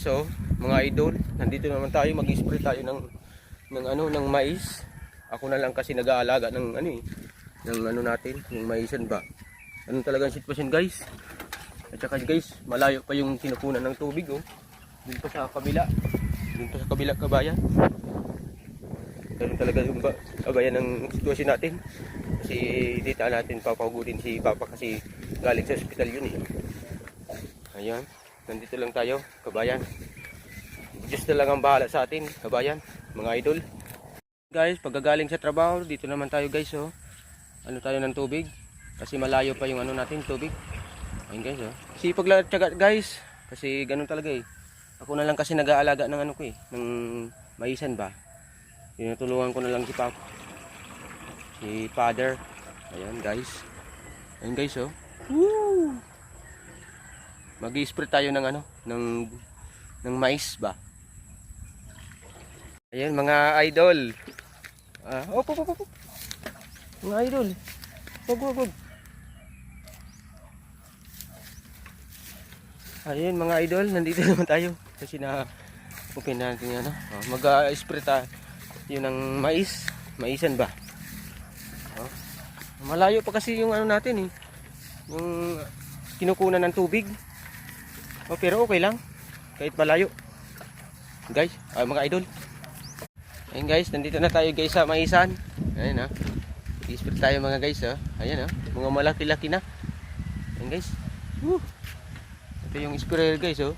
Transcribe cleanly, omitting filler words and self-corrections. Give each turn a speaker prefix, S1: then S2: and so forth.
S1: oh, mga idol, nandito naman tayo, mag-spray tayo ng mais. Ako na lang kasi nag-aalaga ng natin, yung maisan ba. Anong talagang sitwasyon guys? At saka guys, malayo pa yung kinukunan ng tubig oh. Dito sa kabila. Dito sa kabila kabayan. Ganun talaga yung kabayan ng sitwasyon natin. Kasi dito natin papahugutin si Papa kasi galing sa ospital yun eh. Ayan, nandito lang tayo, kabayan. Diyos na lang ang bahala sa atin, kabayan, mga idol. Guys, pagkagaling sa trabaho, dito naman tayo guys oh. Ano tayo ng tubig? Kasi malayo pa yung natin, tubig. Ayun guys oh. Sipag lang tiyaga guys. Kasi ganun talaga eh. Ako na lang kasi nag-aalaga ng ng maisan ba. Tinutulungan ko na lang si Papa. Si Father. Ayan guys. Ayun guys oh. Woo! Mag-i-spray tayo ng mais ba. Ayan mga idol. Op. Mga idol. Wag. Ayan mga idol, nandito naman tayo kasi open natin yan. Mag-spray tayo ng maisan ba. Malayo pa kasi yung natin eh. Yung kinukunan ng tubig. Pero okay lang kahit malayo. Guys, mga idol. Ayan guys, nandito na tayo guys sa maisan. Ayan i-spray tayo mga guys Ayan mga malaki-laki na. Ayan guys. Ito yung sprayer guys oh.